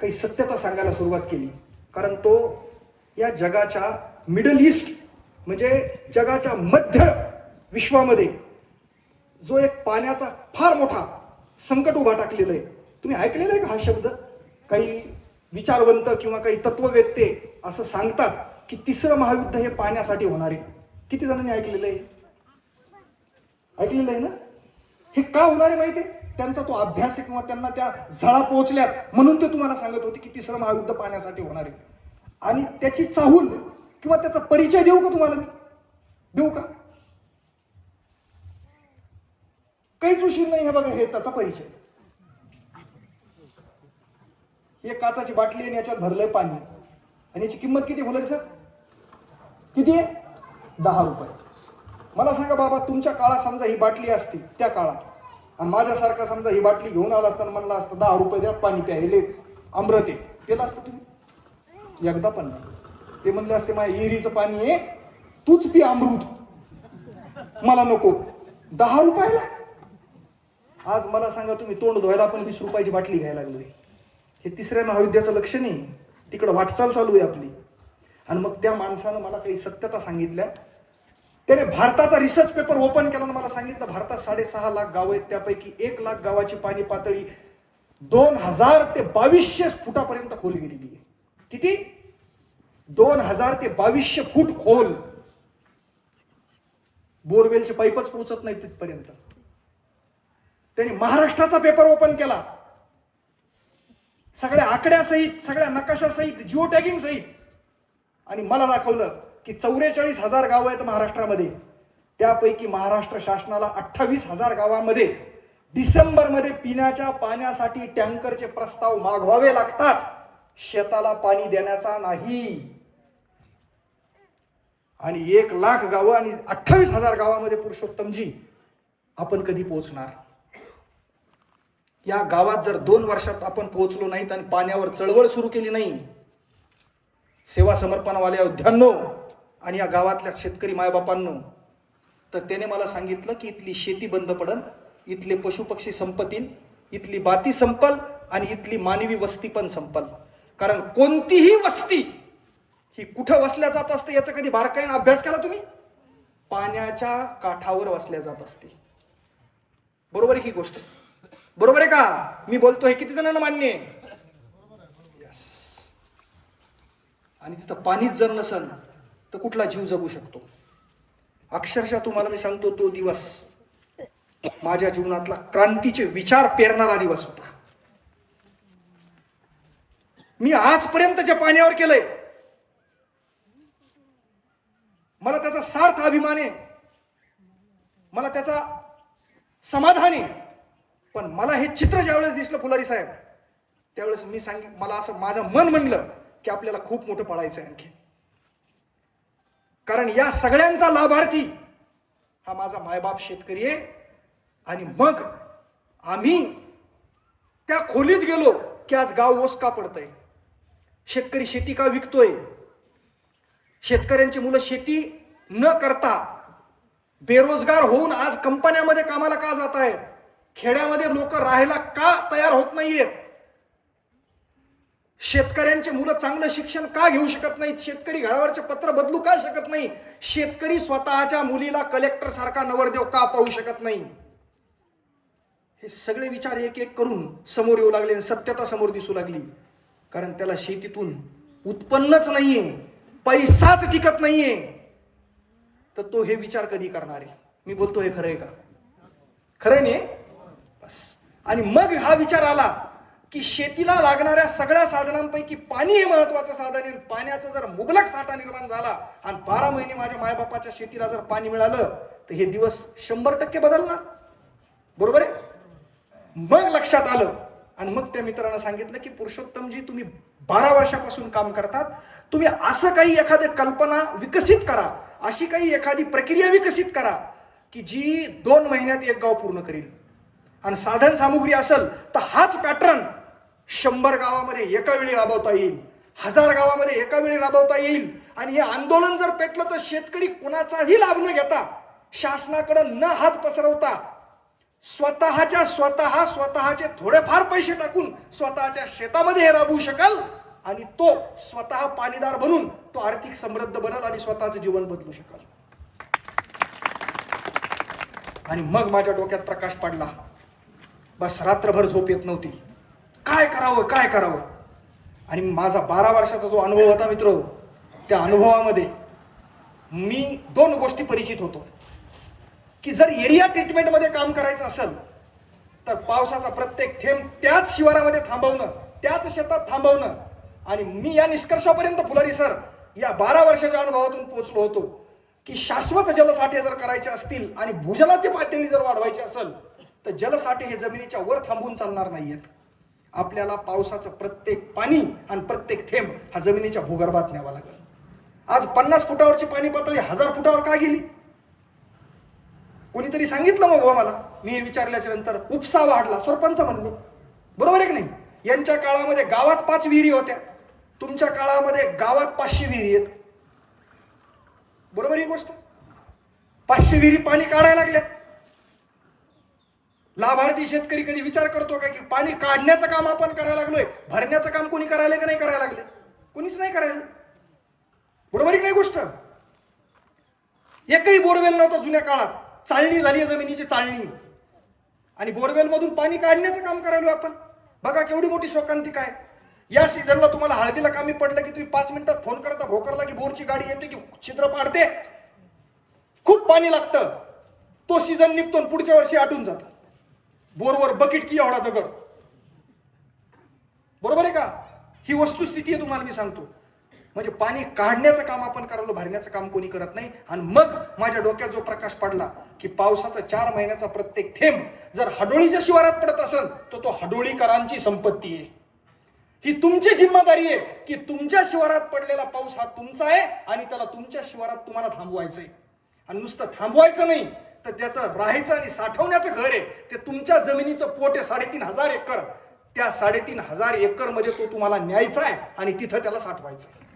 काही सत्यता सांगायला सुरुवात केली. कारण तो या जगाच्या मिडल ईस्ट म्हणजे जगाच्या मध्य विश्वामध्ये जो एक पाण्याचा फार मोठा संकट उभा टाकलेला आहे. तुम्ही ऐकलेला आहे का हा शब्द? काही विचारवंत किंवा काही तत्ववेत्ते असं सांगतात की तिसरं महायुद्ध हे पाण्यासाठी होणार आहे. किती जणांनी ऐकलेलं आहे? ऐकलेलं आहे ना? हे का होणार आहे माहिती आहे? त्यांचा तो अभ्यास आहे किंवा त्यांना त्या झळा पोहोचल्यात म्हणून ते तुम्हाला सांगत होते की तिसरं महायुद्ध पाण्यासाठी होणार आहे. आणि त्याची चाहूल किंवा त्याचा परिचय देऊ का तुम्हाला? मी देऊ का? काहीच उशीर नाही. हे बघा, हे त्याचा परिचय. ही काचाची बाटली आणि याच्यात भरलंय पाणी आणि याची किंमत किती बोला सर? किती आहे? 10 रुपये. मला सांगा बाबा, तुमच्या काळात समजा ही बाटली असती त्या काळात आणि माझ्यासारखा समजा ही बाटली घेऊन आला असताना म्हणला असतं 10 रुपये द्या पाणी प्यायले अमृत आहे, केलं असतं तुम्ही? एकदा पण नाही. ते म्हणले असते माझ्या विहिरीचं पाणी आहे, तूच पी अमृत, मला नको. 10 रुपयाला? आज मला सांगा, तुम्ही तोंड धुवायला आपण 20 रुपयाची बाटली घ्यायला लागलोय. हे तिसऱ्या महायुद्धाचं लक्षण आहे. तिकडं वाटचाल चालू आहे आपली. आणि मग त्या माणसानं मला काही सत्यता सांगितल्या. त्याने भारताचा रिसर्च पेपर ओपन केला आणि मला सांगितलं भारतात 6.5 लाख गाव आहेत, त्यापैकी 1 लाख गावाची पाणी पातळी 2000 ते 2200 फुटापर्यंत खोल गेलेली आहे. किती? 2000 ते 2200 फूट खोल. बोरवेलचे पाईपच पोहोचत नाही तिथपर्यंत. त्यांनी महाराष्ट्राचा पेपर ओपन केला, सगळ्या आकड्यासहित, सगळ्या नकाशासहित, जिओ टॅगिंग सहित, आणि मला दाखवलं की 44,000 गाव आहेत महाराष्ट्रामध्ये. त्यापैकी महाराष्ट्र शासनाला 28,000 गावामध्ये डिसेंबरमध्ये पिण्याच्या पाण्यासाठी टँकरचे प्रस्ताव मागवावे लागतात, शेताला पाणी देण्याचा नाही. आणि 1 लाख गावं आणि 28,000 गावामध्ये पुरुषोत्तमजी आपण कधी पोहोचणार? या गावात जर 2 वर्षात आपण पोहोचलो नाहीत आणि पाण्यावर चळवळ सुरू केली नाही, सेवा समर्पणवाल्या उद्यानो आणि या गावातल्या शेतकरी मायबापांनो, तर त्याने मला सांगितलं की इथली शेती बंद पडल, इथले पशुपक्षी संपतील, इथली बाती संपल आणि इथली मानवी वस्ती पण संपल. कारण कोणतीही वस्ती ही कुठं वसल्या जात असते याचा कधी बारकाईने अभ्यास केला तुम्ही? पाण्याच्या काठावर वसल्या जात असते. बरोबर आहे की गोष्ट? बरोबर आहे का? मी बोलतोय किती जणांना मान्य आहे? आणि तिथं पाणीच जर नसेल तर कुठला जीव जगू शकतो? अक्षरशः तुम्हाला मी सांगतो, तो दिवस माझ्या जीवनातला क्रांतीचे विचार पेरणारा दिवस होता. मी आजपर्यंत जे पाण्यावर केलंय मला त्याचा सार्थ अभिमान आहे, मला त्याचा समाधान आहे. पण मला हे चित्र ज्यावेळेस दिसलं फुलारी साहेब, त्यावेळेस मी मला असं माझं मन म्हणलं की आपल्याला खूप मोठं पळायचं आहे आणखी. कारण या सगळ्यांचा लाभार्थी हा माझा मायबाप शेतकरी आहे. आणि मग आम्ही त्या खोलीत गेलो की आज गाव ओस का पडतंय, शेतकरी शेती का विकतोय, शेतकऱ्यांची मुलं शेती न करता बेरोजगार होऊन आज कंपन्यामध्ये कामाला का जात आहेत, खेड्यामध्ये लोक राहायला का तयार होत नाहीयेत, शेतकऱ्यांची मुलं चांगलं शिक्षण का घेऊ शकत नाहीत, शेतकरी घरावरचे पत्र बदलू का शकत नाही, शेतकरी स्वतःच्या मुलीला कलेक्टर सारखा नवरदेव का पाहू शकत नाही. हे सगळे विचार एक एक करून समोर येऊ लागले आणि सत्यता समोर दिसू लागली. कारण त्याला शेतीतून उत्पन्नच नाहीये, पैसाच टिकत नाहीये, तर तो हे विचार कधी करणार आहे? मी बोलतो हे खरं आहे का? खरं नाही? बस. आणि मग हा विचार आला की शेतीला लागणाऱ्या सगळ्या साधनांपैकी पाणी हे महत्वाचं साधन आहे. पाण्याचा जर मुबलक साठा निर्माण झाला आणि 12 महिने माझ्या मायबापाच्या शेतीला जर पाणी मिळालं तर हे दिवस 100% बदलणार. बरोबर आहे? मग लक्षात आलं आणि मग त्या मित्रांना सांगितलं की पुरुषोत्तमजी, तुम्ही 12 वर्षापासून काम करतात, तुम्ही असं काही एखादी कल्पना विकसित करा, अशी काही एखादी प्रक्रिया विकसित करा की जी 2 महिन्यात एक गाव पूर्ण करेल. आणि साधन सामुग्री असेल तर हाच पॅटर्न 100 गावामध्ये एका वेळी राबवता येईल, 1000 गावामध्ये एका वेळी राबवता येईल. आणि हे आंदोलन जर पेटलं तर शेतकरी कुणाचाही लाभ न घेता, शासनाकडे न हात पसरवता स्वतःचे थोडेफार पैसे टाकून स्वतःच्या शेतामध्ये हे राबवू शकाल आणि तो स्वतः पाणीदार बनून तो आर्थिक समृद्ध बनल आणि स्वतःचं जीवन बदलू शकाल. आणि मग माझ्या डोक्यात प्रकाश पडला. बस रात्रभर झोप येत नव्हती. काय करावं. आणि माझा 12 वर्षाचा जो अनुभव होता मित्र, त्या अनुभवामध्ये मी 2 गोष्टी परिचित होतो की जर एरिया ट्रीटमेंटमध्ये काम करायचं असेल तर पावसाचा प्रत्येक थेंब त्याच शिवारामध्ये थांबवणं, त्याच शेतात थांबवणं. आणि मी या निष्कर्षापर्यंत फुलारी सर या 12 वर्षाच्या अनुभवातून पोहोचलो होतो की शाश्वत जलसाठे जर करायचे असतील आणि भूजलाची पातळी जर वाढवायची असेल तर जलसाठे हे जमिनीच्या वर थांबून चालणार नाहीयेत. आपल्याला पावसाचं प्रत्येक पाणी आणि प्रत्येक थेंब हा जमिनीच्या भूगर्भात न्यावा लागेल. आज 50 फुटावरची पाणी पातळी 1000 फुटावर का गेली? कोणीतरी सांगितलं मग मला. मी विचारल्याच्या नंतर उपसा वाढला, सरपंच म्हणले. बरोबर आहे की नाही? यांच्या काळामध्ये गावात 5 विहिरी होत्या, तुमच्या काळामध्ये गावात 500 विहिरी आहेत. बरोबर ही गोष्ट? 500 विहिरी पाणी काढायला लागल्या. लाभार्थी शेतकरी कधी विचार करतो का की पाणी काढण्याचं काम आपण करायला लागलोय, भरण्याचं काम कोणी करायला का नाही करायला लागले? कोणीच नाही करायला. बरोबर की नाही गोष्ट? एकही बोरवेल नव्हता जुन्या काळात. चाळणी झाली जमिनीची चाळणी. आणि बोरवेल मधून पाणी काढण्याचं काम करायलो आपण. बघा केवढी मोठी शोकांतिका आहे. या सीझनला तुम्हाला हळदीला कामी पडलं की तुम्ही 5 मिनिटात फोन करता भोकरला की बोरची गाडी येते की छिद्र पाडते. खूप पाणी लागतं. तो सीझन निघतो पुढच्या वर्षी आटून जातं. बोरवर बकेट की एवढा दगड. बरोबर आहे का? ही वस्तुस्थिती आहे, तुम्हाला मी सांगतो. म्हणजे पाणी काढण्याचं काम आपण करायला, भरण्याचं काम कोणी करत नाही. आणि मग माझ्या डोक्यात जो प्रकाश पडला की पावसाचा 4 महिन्याचा प्रत्येक थेंब जर हडोळीच्या शिवारात पडत असेल तर तो हडोळीकरांची संपत्ती आहे. ही तुमची जिम्मेदारी आहे की तुमच्या शिवारात पडलेला पाऊस हा तुमचा आहे आणि त्याला तुमच्या शिवारात तुम्हाला थांबवायचंय. आणि नुसतं थांबवायचं नाही तर त्याचं राहायचं आणि साठवण्याचं घर आहे ते तुमच्या जमिनीचं पोट आहे 3500 एकर. त्या 3500 एकर मध्ये तो तुम्हाला न्यायचा आहे आणि तिथं त्याला साठवायचं आहे.